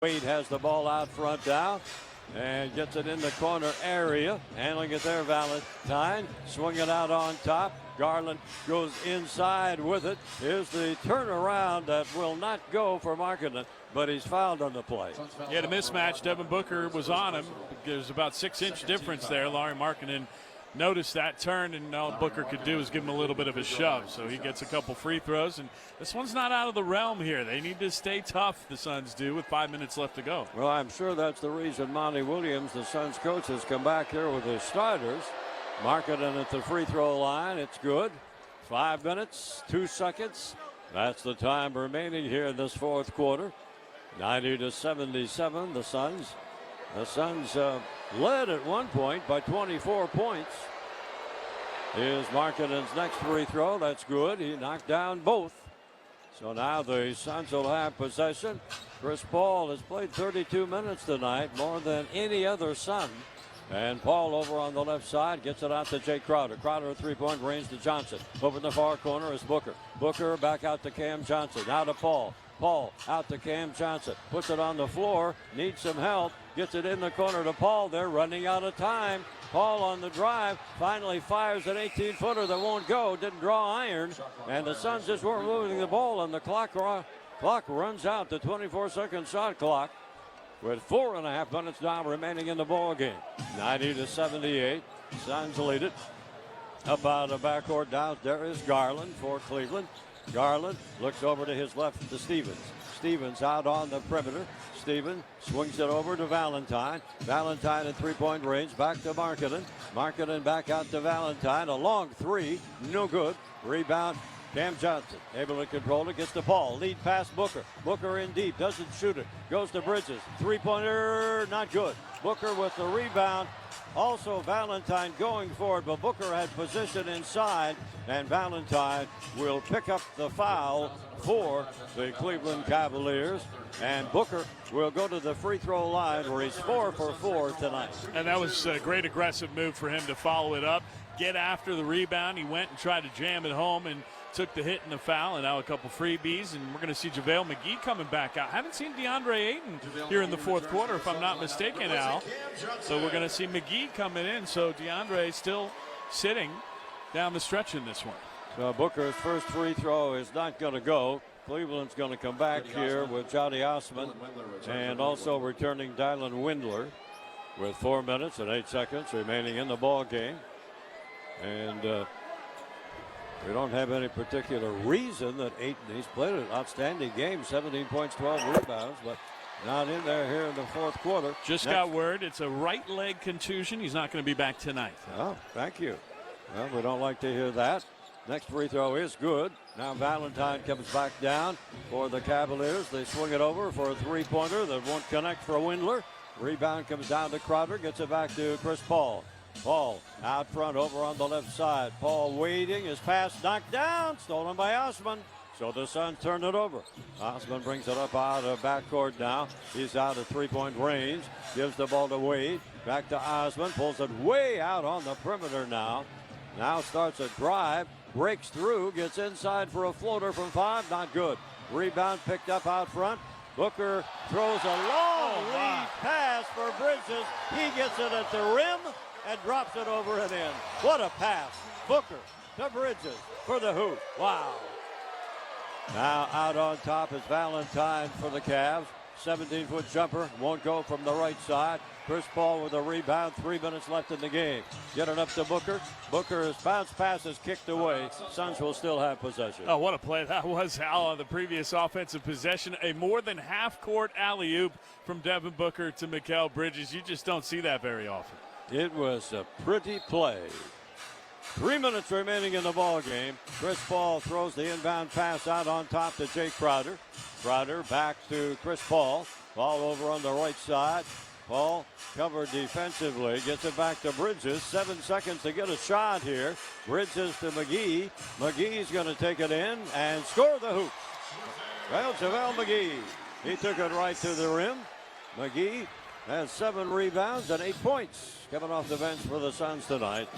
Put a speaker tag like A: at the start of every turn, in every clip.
A: Wade has the ball out front now and gets it in the corner area. Handling it there, Valentine. Swing it out on top. Garland goes inside with it. Here's the turnaround that will not go for Markkanen, but he's fouled on the play.
B: He had a mismatch. Devin Booker was on him. There's about 6-inch difference there. Larry Markkanen noticed that turn, and all Booker could do is give him a little bit of a shove. So he gets a couple free throws, and this one's not out of the realm here. They need to stay tough, the Suns do, with 5 minutes left to go.
A: Well, I'm sure that's the reason Monty Williams, the Suns coach, has come back here with his starters. Markkanen at the free throw line. It's good. 5 minutes, 2 seconds. That's the time remaining here in this fourth quarter. 90-77, the Suns. The Suns led at one point by 24 points. Here's Markkanen's next free throw. That's good. He knocked down both. So now the Suns will have possession. Chris Paul has played 32 minutes tonight, more than any other Sun. And Paul over on the left side gets it out to Jay Crowder. Crowder at three-point range to Johnson. Over in the far corner is Booker. Booker back out to Cam Johnson. Now to Paul. Paul out to Cam Johnson. Puts it on the floor. Needs some help. Gets it in the corner to Paul. They're running out of time. Paul on the drive. Finally fires an 18-footer that won't go. Didn't draw iron. And the Suns just weren't moving the ball. And the clock runs out. The 24-second shot clock. With 4.5 minutes now remaining in the ball game. 90-78. Suns lead it. Up out of the backcourt down. There is Garland for Cleveland. Garland looks over to his left to Stevens. Stevens out on the perimeter. Stevens swings it over to Valentine. Valentine in three-point range. Back to Markkanen. Markkanen back out to Valentine. A long three. No good. Rebound. Cam Johnson able to control it. Gets the ball. Lead pass Booker. Booker in deep. Doesn't shoot it. Goes to Bridges. Three-pointer. Not good. Booker with the rebound. Also Valentine going for it, but Booker had position inside, and Valentine will pick up the foul for the Cleveland Cavaliers. And Booker will go to the free throw line where he's 4 for 4 tonight.
B: And that was a great aggressive move for him to follow it up, get after the rebound. He went and tried to jam it home and took the hit and the foul, and now a couple freebies, and we're going to see JaVale McGee coming back out. Haven't seen DeAndre Ayton here in the fourth quarter, if I'm not mistaken, Al. So we're going to see McGee coming in, so DeAndre still sitting down the stretch in this one.
A: So Booker's first free throw is not going to go. Cleveland's going to come back here with Johnny Osman and also returning Dylan Windler with 4 minutes and 8 seconds remaining in the ball game. And we don't have any particular reason that Ayton, he's played an outstanding game, 17 points, 12 rebounds, but not in there here in the fourth quarter.
B: Just got word it's a right leg contusion. He's not going to be back tonight.
A: Oh, thank you. Well, we don't like to hear that. Next free throw is good. Now Valentine comes back down for the Cavaliers. They swing it over for a three-pointer that won't connect for Windler. Rebound comes down to Crowder, gets it back to Chris Paul. Paul out front over on the left side. Paul waiting. His pass knocked down. Stolen by Osman. So the Suns turn it over. Osman brings it up out of backcourt now. He's out of three-point range. Gives the ball to Wade. Back to Osman. Pulls it way out on the perimeter now. Now starts a drive. Breaks through. Gets inside for a floater from 5. Not good. Rebound picked up out front. Booker throws a long lead pass for Bridges. He gets it at the rim and drops it over and in. What a pass. Booker to Bridges for the hoop. Wow. Now out on top is Valentine for the Cavs. 17-foot jumper. Won't go from the right side. Chris Paul with a rebound. 3 minutes left in the game. Get it up to Booker. Booker's bounce pass is kicked away. Suns will still have possession.
B: Oh, what a play that was, Al, on the previous offensive possession. A more than half-court alley-oop from Devin Booker to Mikal Bridges. You just don't see that very often.
A: It was a pretty play. 3 minutes remaining in the ball game. Chris Paul throws the inbound pass out on top to Jay Crowder. Crowder back to Chris Paul. Ball over on the right side. Paul covered defensively. Gets it back to Bridges. 7 seconds to get a shot here. Bridges to McGee. McGee's going to take it in and score the hoop. Well, JaVale McGee. He took it right to the rim. McGee has 7 rebounds and 8 points coming off the bench for the Suns tonight.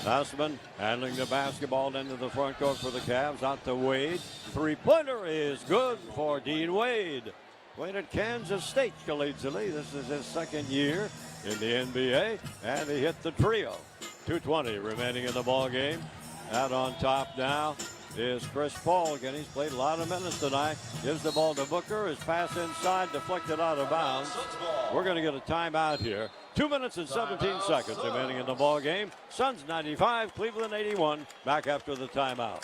A: Osman handling the basketball into the front court for the Cavs. Out to Wade. Three-pointer is good for Dean Wade. played at Kansas State collegiately. This is his second year in the NBA, and he hit the trio. 2:20 remaining in the ball game. Out on top now is Chris Paul. Again, he's played a lot of minutes tonight. Gives the ball to Booker. His pass inside, deflected out of bounds. We're going to get a timeout here. 2 minutes and 17 seconds remaining in the ball game. Suns 95, Cleveland 81. Back after the timeout.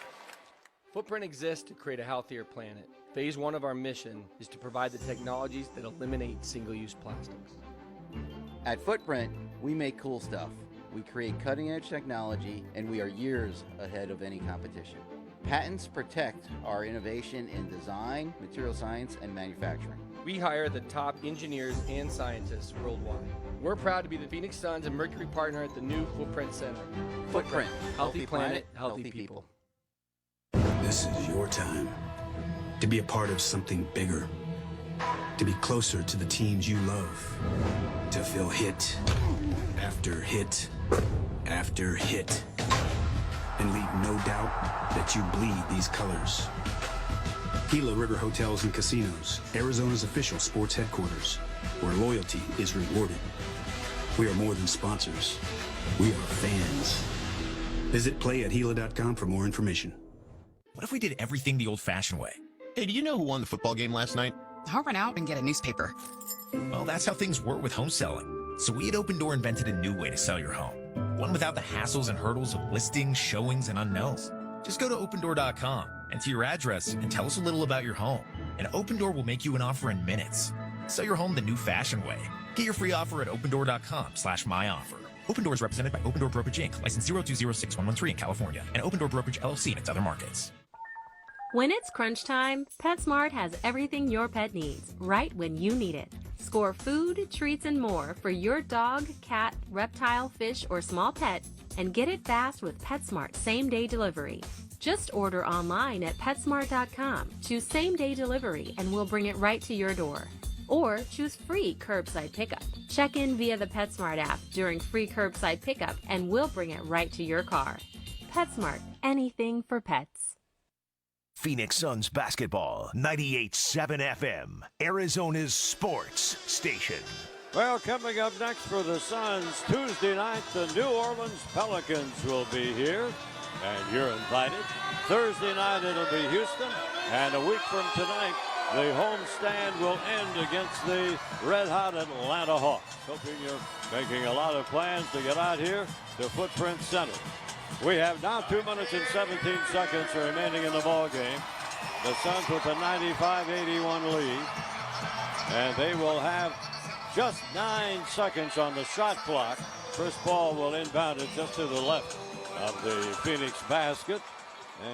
C: Footprint exists to create a healthier planet. Phase 1 of our mission is to provide the technologies that eliminate single-use plastics.
D: At Footprint, we make cool stuff. We create cutting-edge technology, and we are years ahead of any competition. Patents protect our innovation in design, material science, and manufacturing.
C: We hire the top engineers and scientists worldwide. We're proud to be the Phoenix Suns and Mercury partner at the new Footprint Center.
D: Footprint.
C: Healthy planet, healthy people.
E: This is your time to be a part of something bigger, to be closer to the teams you love, to feel hit after hit after hit, and leave no doubt that you bleed these colors. Gila River Hotels and Casinos, Arizona's official sports headquarters, where loyalty is rewarded. We are more than sponsors. We are fans. Visit playatgila.com for more information.
F: What if we did everything the old-fashioned way?
G: Hey, do you know who won the football game last night?
H: I'll run out and get a newspaper.
F: Well, that's how things were with home selling. So we at Open Door invented a new way to sell your home. One without the hassles and hurdles of listings, showings, and unknowns. Just go to opendoor.com, enter your address, and tell us a little about your home. And Open Door will make you an offer in minutes. Sell your home the new fashioned way. Get your free offer at opendoor.com/myoffer. Open Door is represented by Open Door Brokerage Inc., license 0206113 in California, and Open Door Brokerage LLC in its other markets.
I: When it's crunch time, PetSmart has everything your pet needs, right when you need it. Score food, treats, and more for your dog, cat, reptile, fish, or small pet, and get it fast with PetSmart same-day delivery. Just order online at PetSmart.com, choose same-day delivery, and we'll bring it right to your door. Or choose free curbside pickup. Check in via the PetSmart app during free curbside pickup, and we'll bring it right to your car. PetSmart, anything for pets.
J: Phoenix Suns basketball, 98.7 FM, Arizona's sports station.
A: Well, coming up next for the Suns, Tuesday night, the New Orleans Pelicans will be here, and you're invited. Thursday night, it'll be Houston, and a week from tonight, the homestand will end against the red-hot Atlanta Hawks. Hoping you're making a lot of plans to get out here to Footprint Center. We have now 2 minutes and 17 seconds remaining in the ball game. The Suns with a 95-81 lead, and they will have just 9 seconds on the shot clock. Chris Paul will inbound it just to the left of the Phoenix basket.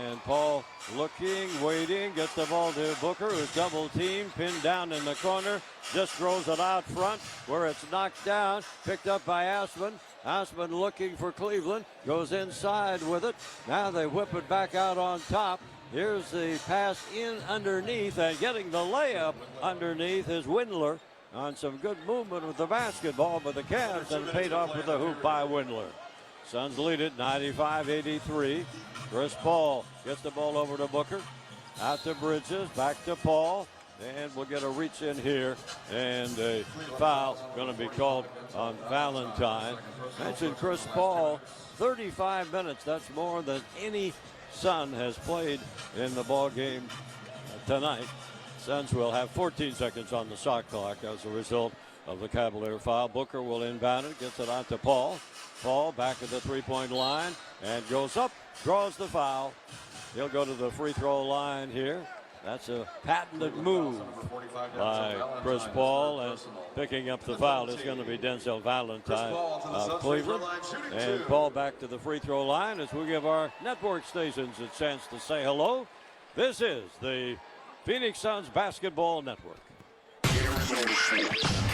A: And Paul looking, waiting, gets the ball to Booker, who's double teamed, pinned down in the corner, just throws it out front where it's knocked down, picked up by Asman. Asman looking for Cleveland, goes inside with it. Now they whip it back out on top. Here's the pass in underneath, and getting the layup underneath is Windler on some good movement with the basketball, but the Cavs and paid off with a hoop by Windler. Suns lead it 95-83. Chris Paul gets the ball over to Booker. Out to Bridges, back to Paul. And we'll get a reach in here. And a foul going to be called on Valentine. Mentioned Chris Paul, 35 minutes. That's more than any Sun has played in the ball game tonight. Suns will have 14 seconds on the shot clock as a result of the Cavalier foul. Booker will inbound it, gets it out to Paul. Paul back at the three-point line and goes up, draws the foul. He'll go to the free throw line here. That's a patented move by Chris Paul, and picking up the foul is going to be Denzel Valentine of Cleveland. And Paul back to the free throw line as we give our network stations a chance to say hello. This is the Phoenix Suns Basketball Network.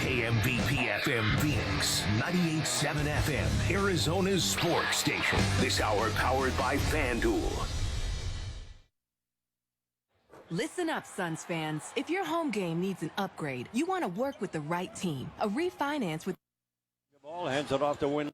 J: KMVP FM Phoenix, 98.7 FM, Arizona's sports station. This hour powered by FanDuel.
K: Listen up, Suns fans. If your home game needs an upgrade, you want to work with the right team. A refinance with...
A: The ball hands it off to Windler.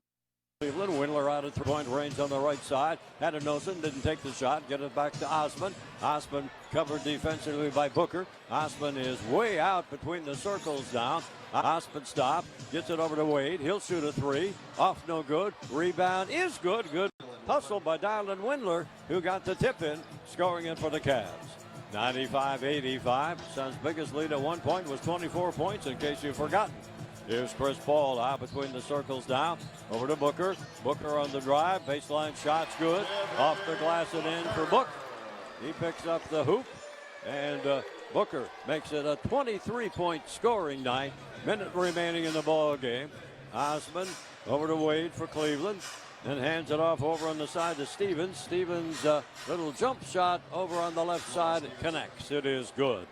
A: Cleveland. Windler out of three-point range on the right side. Had a notion, didn't take the shot. Get it back to Osman. Osman covered defensively by Booker. Osman is way out between the circles now. Osman stop, gets it over to Wade. He'll shoot a three. Off no good. Rebound is good. Good hustle by Dylan Windler, who got the tip in, scoring it for the Cavs. 95-85. Suns' biggest lead at one point was 24 points, in case you've forgotten. Here's Chris Paul out between the circles now. Over to Booker. Booker on the drive. Baseline shot's good. Off the glass and in for Book. He picks up the hoop. And Booker makes it a 23-point scoring night. Minute remaining in the ball game. Osman over to Wade for Cleveland. And hands it off over on the side to Stevens. Stevens' little jump shot over on the left side. It connects. It is good.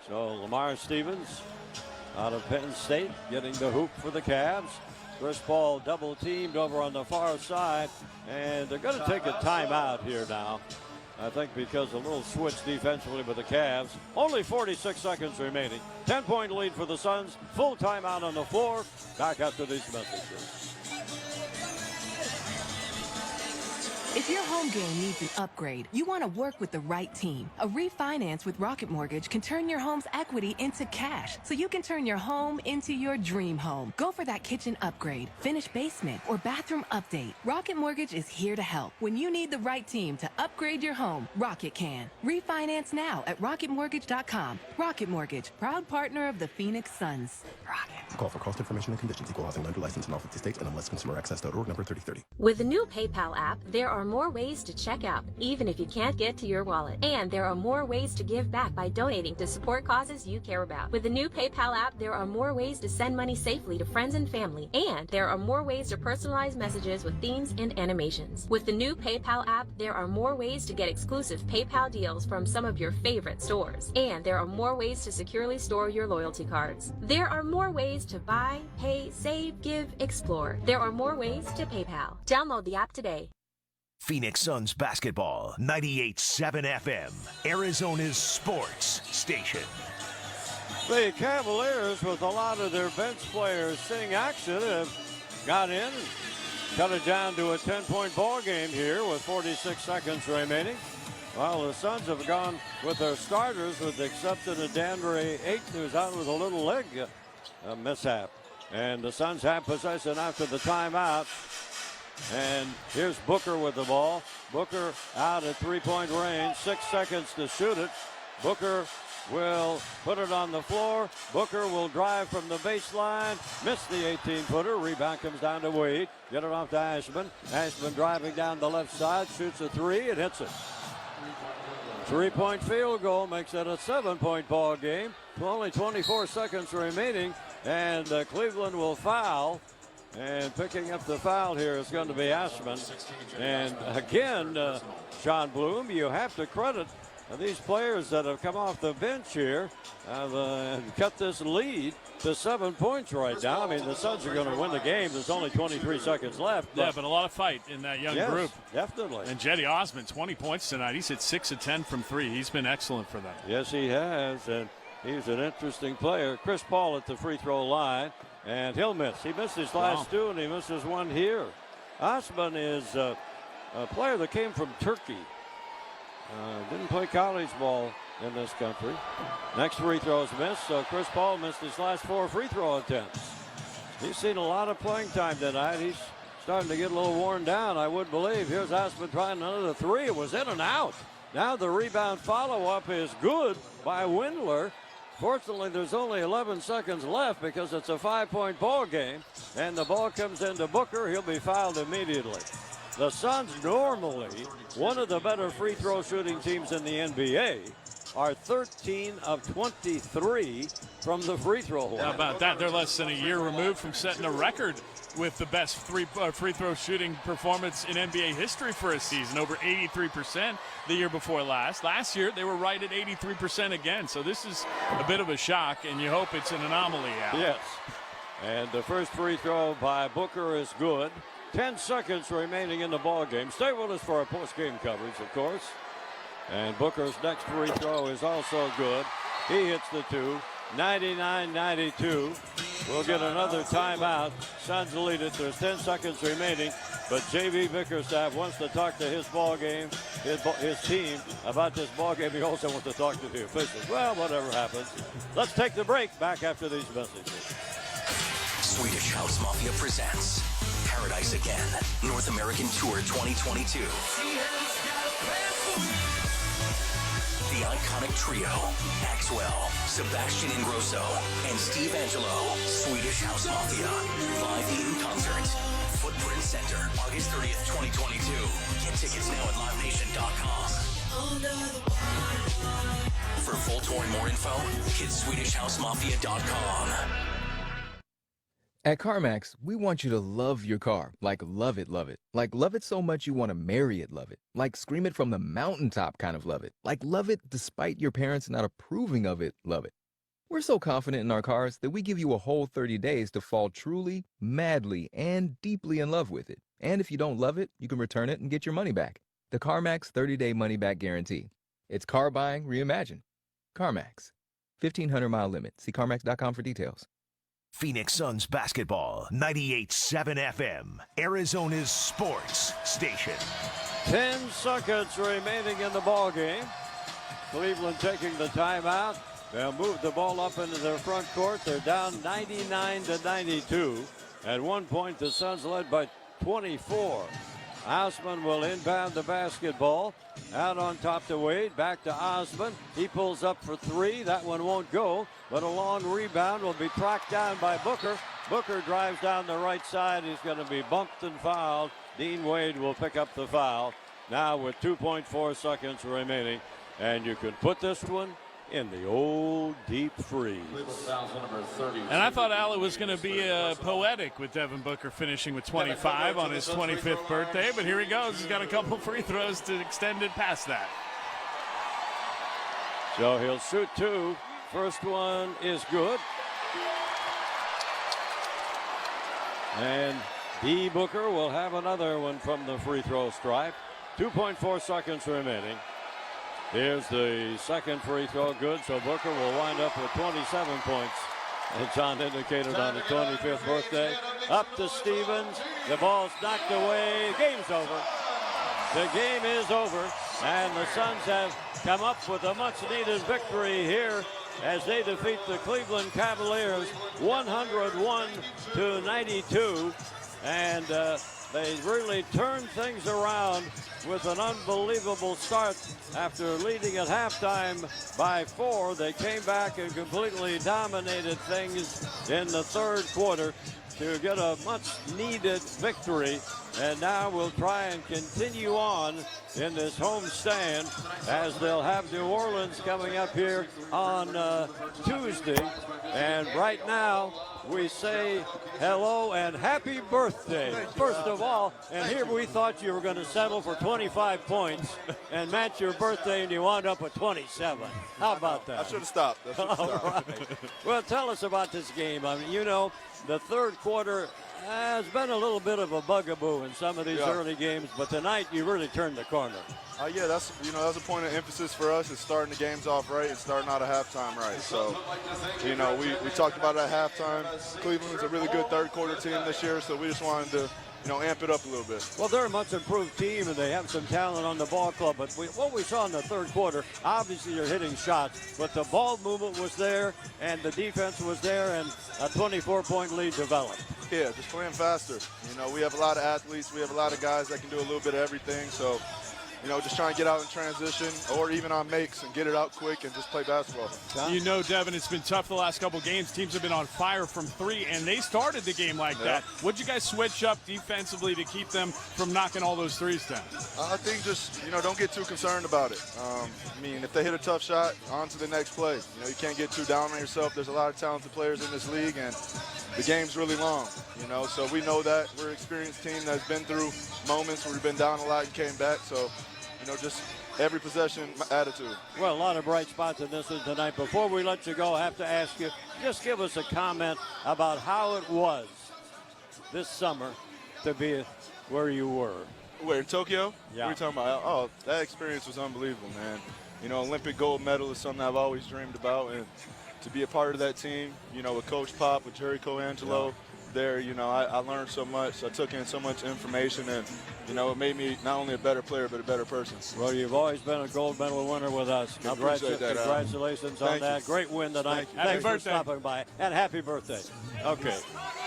A: So Lamar Stevens out of Penn State getting the hoop for the Cavs. Chris Paul double teamed over on the far side. And they're going to take a timeout here now. I think because a little switch defensively with the Cavs. Only 46 seconds remaining. 10-point lead for the Suns. Full timeout on the floor. Back after these messages.
K: If your home game needs an upgrade, you want to work with the right team. A refinance with Rocket Mortgage can turn your home's equity into cash, so you can turn your home into your dream home. Go for that kitchen upgrade, finished basement, or bathroom update. Rocket Mortgage is here to help. When you need the right team to upgrade your home, Rocket can. Refinance now at rocketmortgage.com. Rocket Mortgage, proud partner of the Phoenix Suns. Rocket.
G: Call for cost information and conditions. Equal housing lender license in all 50 states and MLSConsumerAccess.org number 3030.
I: With the new PayPal app, there are more ways to check out, even if you can't get to your wallet. And there are more ways to give back by donating to support causes you care about. With the new PayPal app, there are more ways to send money safely to friends and family. And there are more ways to personalize messages with themes and animations. With the new PayPal app, there are more ways to get exclusive PayPal deals from some of your favorite stores. And there are more ways to securely store your loyalty cards. There are more ways to buy, pay, save, give, explore. There are more ways to PayPal. Download the app today.
J: Phoenix Suns basketball, 98.7 FM, Arizona's sports station.
A: The Cavaliers, with a lot of their bench players seeing action, have got in and cut it down to a 10-point ball game here with 46 seconds remaining. While the Suns have gone with their starters, with the exception of DeAndre Ayton, who's out with a little leg mishap. And the Suns have possession after the timeout. And here's Booker with the ball. Booker out at three-point range. 6 seconds to shoot it. Booker will put it on the floor. Booker will drive from the baseline. Miss the 18-footer. Rebound comes down to Wade. Get it off to Ashman. Ashman driving down the left side. Shoots a three and hits it. 3-point field goal makes it a 7-point ball game. Only 24 seconds remaining. And Cleveland will foul. And picking up the foul here is going to be Ashman. And again, Sean Bloom, you have to credit these players that have come off the bench here and cut this lead to 7 points right now. I mean, the Suns are going to win the game. There's only 23 seconds left.
B: Yeah, but a lot of fight in that young group.
A: Definitely.
B: And Jetty Osman, 20 points tonight. He's hit 6 of 10 from three. He's been excellent for them.
A: Yes, he has. And he's an interesting player. Chris Paul at the free throw line. And he'll miss. He missed his last two, and he misses one here. Osman is a player that came from Turkey. Didn't play college ball in this country. Next free throw is missed, so Chris Paul missed his last 4 free throw attempts. He's seen a lot of playing time tonight. He's starting to get a little worn down, I would believe. Here's Osman trying another three. It was in and out. Now the rebound follow-up is good by Windler. Fortunately, there's only 11 seconds left because it's a 5-point ball game, and the ball comes into Booker. He'll be fouled immediately. The Suns, normally one of the better free throw shooting teams in the NBA, are 13 of 23 from the free throw line.
B: How about that? They're less than a year removed from setting a record with the best free throw shooting performance in NBA history for a season, over 83% the year before last. Last year, they were right at 83% again, so this is a bit of a shock, and you hope it's an anomaly. Al.
A: Yes, and the first free throw by Booker is good. 10 seconds remaining in the ball game. Stay with us for our post-game coverage, of course. And Booker's next free throw is also good. He hits the two. 99-92. We'll get another timeout. Suns lead it. There's 10 seconds remaining. But J.B. Bickerstaff wants to talk to his ball game, his team about this ball game. He also wants to talk to the officials. Well, whatever happens. Let's take the break. Back after these messages.
L: Swedish House Mafia presents Paradise Again, North American Tour 2022. The iconic trio, Axwell, Sebastian Ingrosso, and Steve Angelo, Swedish House Mafia, live in concert. Footprint Center, August 30th, 2022. Get tickets now at livenation.com. For full tour and more info, hit SwedishHouseMafia.com.
M: At CarMax, we want you to love your car, like love it, like love it so much you want to marry it, love it, like scream it from the mountaintop kind of love it, like love it despite your parents not approving of it, love it. We're so confident in our cars that we give you a whole 30 days to fall truly, madly, and deeply in love with it. And if you don't love it, you can return it and get your money back. The CarMax 30-day money-back guarantee. It's car buying reimagined. CarMax. 1,500-mile limit. See CarMax.com for details.
J: Phoenix Suns basketball, 98.7 FM, Arizona's sports station.
A: 10 seconds remaining in the ball game. Cleveland taking the timeout. They'll move the ball up into their front court. They're down 99-92. At one point, the Suns led by 24. Osman will inbound the basketball. Out on top to Wade. Back to Osman. He pulls up for three. That one won't go. But a long rebound will be tracked down by Booker. Booker drives down the right side. He's going to be bumped and fouled. Dean Wade will pick up the foul. Now with 2.4 seconds remaining. And you can put this one in the old deep freeze.
B: And I thought Alec was going to be poetic with Devin Booker finishing with 25 on his 25th birthday, but here he goes. He's got a couple free throws to extend it past that.
A: So he'll shoot two. First one is good. And D. Booker will have another one from the free throw stripe. 2.4 seconds remaining. Here's the second free throw, good, so Booker will wind up with 27 points, as John indicated, on his 25th birthday. Up to Stevens, the ball's knocked away, game's over. The game is over, and the Suns have come up with a much-needed victory here as they defeat the Cleveland Cavaliers 101-92, and they really turned things around with an unbelievable start. After leading at halftime by 4, they came back and completely dominated things in the third quarter to get a much-needed victory. And now we'll try and continue on in this homestand as they'll have New Orleans coming up here on Tuesday. And right now, we say hello and happy birthday, first of all. And here we thought you were going to settle for 25 points and match your birthday, and you wound up with 27. How about that?
N: I should have stopped.
A: All right. Well, tell us about this game. I mean, you know, the third quarter has been a little bit of a bugaboo in some of these early games, but tonight you really turned the corner.
N: Yeah, that's a point of emphasis for us, is starting the games off right and starting out at halftime right. So, we talked about it at halftime. Cleveland's a really good third quarter team this year, so we just wanted to, amp it up a little bit.
A: Well, they're a much improved team, and they have some talent on the ball club. But what we saw in the third quarter, obviously they're hitting shots, but the ball movement was there, and the defense was there, and a 24-point lead developed.
N: Yeah, just playing faster. We have a lot of athletes. We have a lot of guys that can do a little bit of everything. So, just trying to get out in transition or even on makes and get it out quick and just play basketball.
B: Devin, it's been tough the last couple games. Teams have been on fire from three, and they started the game like that. What'd you guys switch up defensively to keep them from knocking all those threes down?
N: I think just, don't get too concerned about it. If they hit a tough shot, on to the next play. You can't get too down on yourself. There's a lot of talented players in this league, and the game's really long, so we know that. We're an experienced team that's been through moments where we've been down a lot and came back, so just every possession attitude.
A: Well, a lot of bright spots in this one tonight. Before we let you go, I have to ask you, just give us a comment about how it was this summer to be where you were.
N: Where, in Tokyo?
A: Yeah.
N: What are you talking about? Oh, that experience was unbelievable, man. Olympic gold medal is something I've always dreamed about, and to be a part of that team, with Coach Pop, with Jerry Coangelo, there, you know, I learned so much. I took in so much information, and, you know, it made me not only a better player, but a better person.
A: Well, you've always been a gold medal winner with us.
N: I appreciate that,
A: Congratulations on
N: Thank
A: that.
N: you.
A: Great win tonight.
N: Thank you.
A: Thanks
B: Happy
A: for
B: birthday.
A: stopping by, and happy birthday. Okay.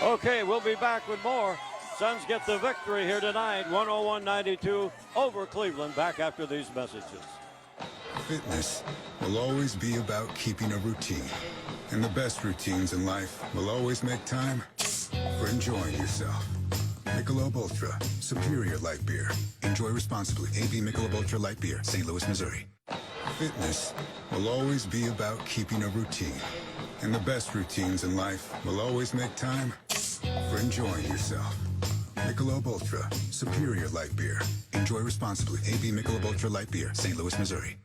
A: Okay, we'll be back with more. Suns get the victory here tonight, 101-92 over Cleveland. Back after these messages.
O: Fitness will always be about keeping a routine. And the best routines in life will always make time for enjoying yourself. Michelob Ultra, superior light beer. Enjoy responsibly. AB Michelob Ultra Light Beer, St. Louis, Missouri. Fitness will always be about keeping a routine. And the best routines in life will always make time for enjoying yourself. Michelob Ultra, superior light beer. Enjoy responsibly. AB Michelob Ultra Light Beer, St. Louis, Missouri.